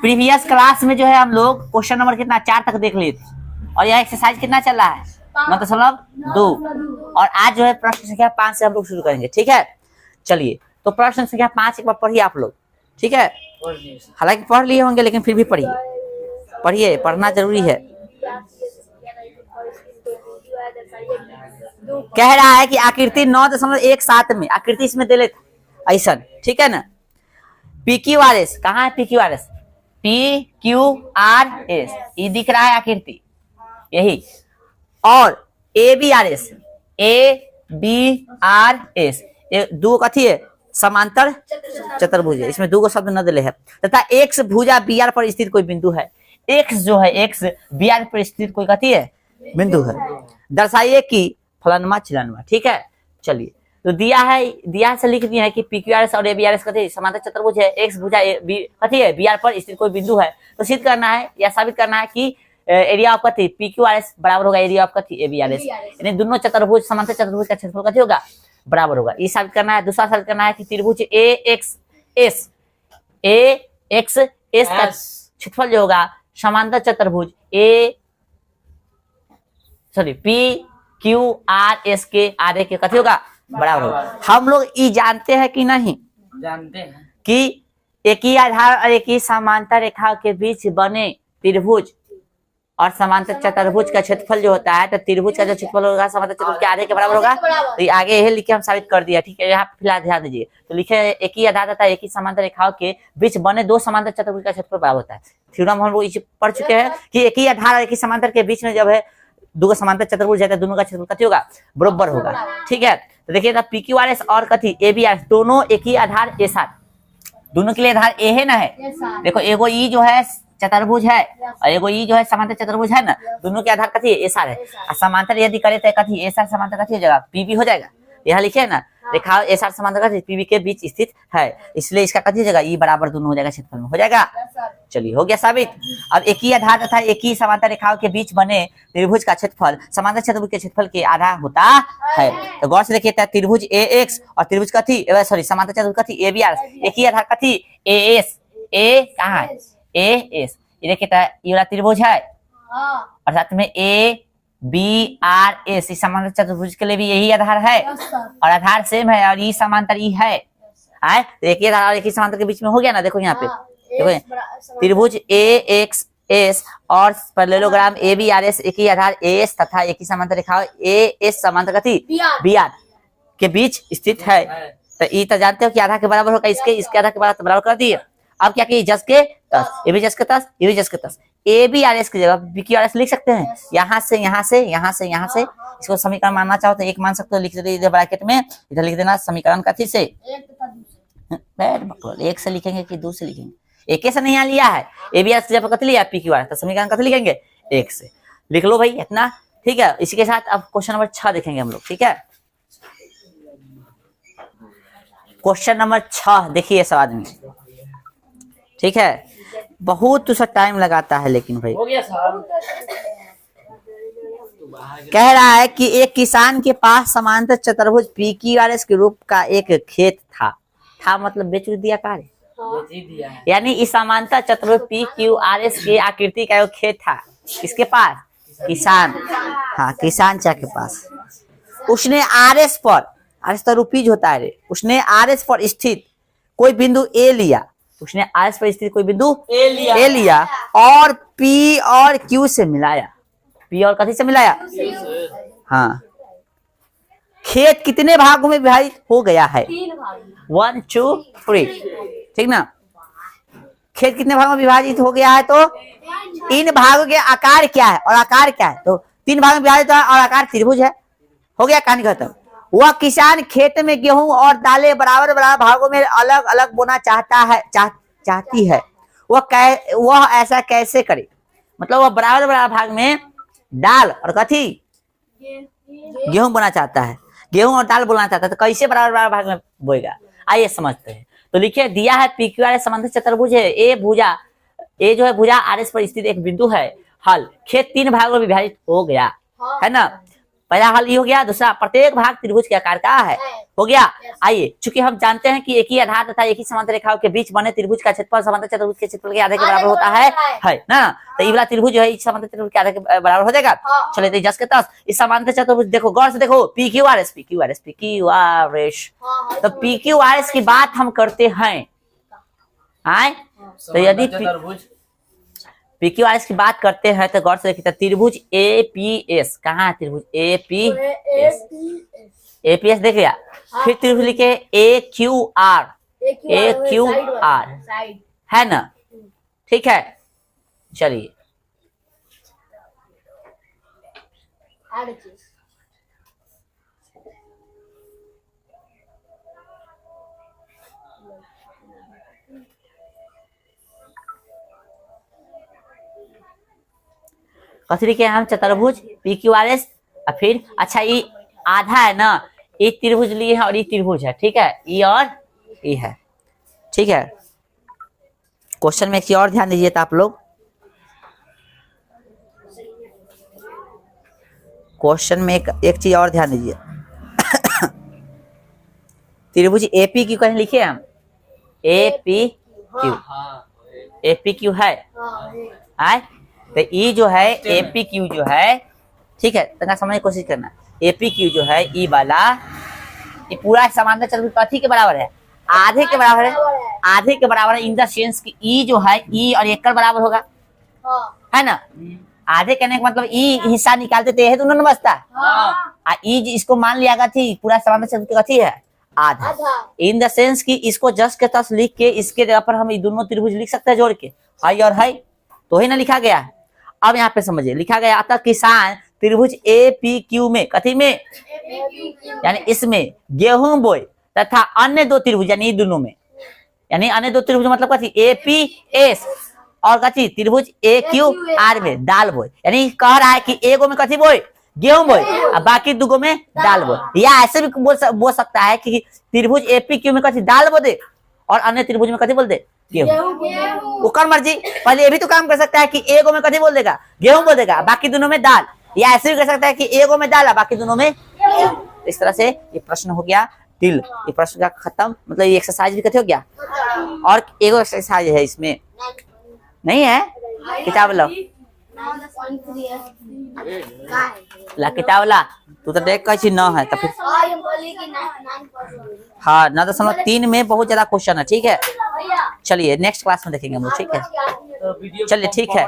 Previous class में जो है हम लोग क्वेश्चन नंबर कितना 4 तक देख लिए थे और यह एक्सरसाइज कितना चल रहा है, मतलब 2। और आज जो है प्रश्न संख्या 5 से हम लोग शुरू करेंगे। ठीक है, चलिए तो प्रश्न संख्या 5 एक बार पढ़िए आप लोग। ठीक है, हालांकि पढ़ लिए होंगे लेकिन फिर भी पढ़िए, पढ़िए, पढ़ना जरूरी है। कह रहा है कि आकृति 9.17 में, आकृति इसमें दे लेते ऐसा, ठीक है ना। PQRS कहाँ है? PQRS PQRS ये दिख रहा है आकृति, यही। और ABRS ABRS ये दो कथी है? समांतर चतुर्भुज है, इसमें 2 शब्द न दिले है। तथा एक्स भुजा BR पर स्थित कोई बिंदु है। एक्स जो है, एक्स BR पर स्थित कोई कथी है? बिंदु है। दर्शाइए कि फलानमा चिलानमा। ठीक है, चलिए तो दिया से लिख दिया है कि PQRS और ABRS कथी समांतर चतुर्भुज है। एक्स भुजा कथी है? BR पर स्थित कोई बिंदु है। तो सिद्ध करना है या साबित करना है कि एरिया ऑफ कथी PQRS बराबर होगा एरिया ऑफ कथी ABRS, यानी दोनों चतुर्भुज समांतर चतुर्भुज का क्षेत्रफल कथी होगा? बराबर होगा। ये साबित करना है। दूसरा साबित करना है कि त्रिभुज AXS का क्षेत्रफल जो होगा समांतर चतुर्भुज PQRS के आधे के कथी होगा? बराबर होगा। हम लोग ये जानते हैं कि नहीं? जानते हैं कि एक ही आधार और एक ही समांतर रेखा के बीच बने त्रिभुज और समांतर चतुर्भुज का क्षेत्रफल जो होता है, तो त्रिभुज का जो क्षेत्रफल होगा समांतर चतुर्भुज के आधे के बराबर होगा। तो ये आगे यही लिखे हम साबित कर दिया। ठीक है, यहाँ फिलहाल ध्यान दीजिए। तो लिखे एक ही आधार तथा एक ही समांतर रेखाओं के बीच बने 2 समांतर चतुर्भुज का क्षेत्रफल बराबर होता है। थ्योरम हम लोग पढ़ चुके हैं कि एक ही आधार और एक ही समांतर के बीच में जब है 2 समांतर चतुर्भुज है, दोनों का क्षेत्रफल कथी होगा? बराबर होगा। ठीक है, तो देखिए PQRS और कथी ABRS दोनों एक ही आधार के साथ, दोनों के लिए आधार ए है ना है। देखो एगो ई जो है चतुर्भुज है और एगो ई जो है समांतर चतुर्भुज है ना, दोनों के आधार कथी है? एसआर है। और समांतर यदि करे तो कथी एसआर समांतर कथी हो जाएगा? पीबी हो जाएगा। यहाँ लिखे है ना, रेखा एसआर समांतर कथी पीबी के बीच स्थित है, इसलिए इसका कथी हो जाएगा? ई बराबर दोनों हो जाएगा क्षेत्रफल में, हो जाएगा। चलिए हो गया साबित। अब एक ही आधार तथा एक ही समांतर रेखाओं के बीच बने त्रिभुज का क्षेत्रफल समांतर चतुर्भुज के क्षेत्रफल के आधा होता है। तो गौर से देखिए त्रिभुज AX और त्रिभुज कथी समांतर चतुर्भुज कथी ABRS, एक ही आधार कथी AS, A कहाँ है? AS ये देखिए ये वाला त्रिभुज है और साथ में ABRS समांतर चतुर्भुज के लिए भी यही आधार है और आधार सेम है और ये समांतर ई है। तो एक ही आधार और एक ही समांतर के बीच में हो गया ना। देखो यहाँ पे देखो त्रिभुज AXS और पैरेललोग्राम ABRS एक ही आधार AS तथा एक ही समांतर रेखा AS समांतर कथी BR के बीच स्थित है। तो ये तो जानते हो कि आधा के बराबर होगा, इसके आधा के बराबर कर दिए। अब क्या किए? जस के तस, ये भी जस के तस, ये भी जस के तस। ABRS की जगह PQRS लिख सकते हैं। यहाँ से यहाँ से यहाँ से यहाँ से इसको समीकरण मानना चाहो तो एक मान सकते हो, लिख दे इधर ब्रैकेट में, इधर लिख देना समीकरण कथी से? एक से लिखेंगे कि 2 से लिखेंगे? एक से नहीं यहाँ लिया है, ABRS की जगह कथी लिया? PQRS, तो समीकरण कथी लिखेंगे? 1 से। लिख लो भाई इतना। ठीक है, इसी के साथ अब क्वेश्चन नंबर 6 देखेंगे हम लोग। ठीक है, क्वेश्चन नंबर 6 देखिए सब आदमी। ठीक है, बहुत सा टाइम लगाता है लेकिन भाई हो गया साहब। कह रहा है कि एक किसान के पास समांतर चतुर्भुज PQRS के रूप का एक खेत था मतलब बेच दिया कार्य, यानी इस समांतर चतुर्भुज PQRS की आकृति का एक खेत था। किसके पास? किसान। हाँ, किसान चा के पास। उसने RS पर, RS तो रुपीज होता है रे, उसने RS पर स्थित कोई बिंदु A लिया। उसने RS पर स्थित कोई बिंदु A लिया और P और Q से मिलाया। P और कथी से मिलाया? हाँ। खेत कितने भागों में विभाजित हो गया है? 1 2 3, ठीक ना। खेत कितने भागों में विभाजित हो गया है? तो इन भागों के आकार क्या है और आकार क्या है? तो 3 भागों में विभाजित है और आकार त्रिभुज है। हो गया कहानी खत्म। वह किसान खेत में गेहूं और दालें बराबर बराबर भागों में अलग अलग बोना चाहती है। वह ऐसा कैसे करे? मतलब वह बराबर बराबर भाग में दाल और कथी गेहूं बोना चाहता है, गेहूं और दाल बोलना चाहता है। तो कैसे बराबर बराबर भाग में बोएगा? आइए समझते हैं। तो लिखिए दिया है PQRS समांतर चतुर्भुज है। ए जो है भुजा RS पर स्थित एक बिंदु है। हल, खेत 3 भागों में विभाजित हो गया है ना। पहला हल ये हो गया। दूसरा, प्रत्येक भाग त्रिभुज के आकार का है, हो गया। आइए, चूंकि हम जानते हैं कि एक ही आधार तथा एक ही समांतर रेखाओं के बीच बने त्रिभुज का क्षेत्रफल समांतर चतुर्भुज के क्षेत्रफल के आधे के बराबर होता है ना। तो ये वाला त्रिभुज जो है इस समांतर चतुर्भुज के आधे के बराबर हो जाएगा। चलिए तो 10 के 10 इस समांतर चतुर्भुज देखो, गौर से देखो, P Q R S, P Q R S, P Q R S. तो पी क्यू आर एस की बात हम करते हैं, तो यदि पी क्यू आर एस की बात करते हैं तो गौर से देखिए, त्रिभुज ए पी एस, कहाँ है त्रिभुज A P S? A P S देख लिया। फिर त्रिभुज लिखे ए क्यू आर, ए क्यू आर है ना, ठीक है। चलिए कथी लिखे हम? चतुर्भुज पी क्यू आर एस। और फिर अच्छा, ये आधा है ना, ये त्रिभुज लिए है और ये त्रिभुज है, ठीक है, ये और ये है, ठीक है। क्वेश्चन में एक चीज और ध्यान दीजिए तो आप लोग, क्वेश्चन में एक चीज और ध्यान दीजिए। त्रिभुज एपी क्यू कहीं लिखे हम, A P Q, A P Q है, तो ये जो है एपी क्यू जो है, ठीक है, तंगा समझने की कोशिश करना। एपी क्यू जो है ई वाला, ये पूरा समांतर चतुर्भुज कथी के बराबर है? आधे के बराबर है, आधे के बराबर है इन द सेंस कि ई जो है ई और एक बराबर होगा, है ना। आधे कहने का मतलब ई हिस्सा निकालते थे तो उन्होंने बचता, ई इसको मान लिया गया थी पूरा समांतर चतुर्भुज कथी है? आधा। इन द सेंस कि इसको जस्ट के तस लिख के इसके जगह पर हम ये दोनों त्रिभुज लिख सकते हैं जोड़ के, हाई और हाई, तो ही ना लिखा गया है। अब यहाँ पे समझिए, लिखा गया अतः किसान त्रिभुज ए पी क्यू में, कथी में? यानी इसमें गेहूं बोए तथा अन्य दो त्रिभुज, यानी दोनों में, यानी अन्य दो त्रिभुज मतलब कथी? ए पी एस और कथी? त्रिभुज ए क्यू आर में दाल बोए। यानी कह रहा है कि एगो में कथी बोए? गेहूं बोए, और बाकी दुगो में दाल बोए। या ऐसे भी बोल सकता है कि त्रिभुज ए पी क्यू में कथी? दाल बो दे, और अन्य त्रिभुज में कथी बोल दे? गेहूं। उकर मर्जी, पहले ये भी तो काम कर सकता है कि एगो में कथी बोल देगा? गेहूं बोल देगा, बाकी दोनों में दाल। या ऐसे भी कर सकता है कि एगो में दाल है बाकी दोनों में। इस तरह से ये प्रश्न हो गया दिल, ये प्रश्न का खत्म, मतलब ये एक्सरसाइज भी कथी हो गया। और एगो एक्सरसाइज है इसमें, नहीं है? किताब लो, ला किताब ला, तू तो देख कैसी न है तो फिर हाँ 9.3 में बहुत ज्यादा क्वेश्चन है, ठीक है। चलिए नेक्स्ट क्लास में देखेंगे हम लोग, ठीक है। चलिए ठीक है।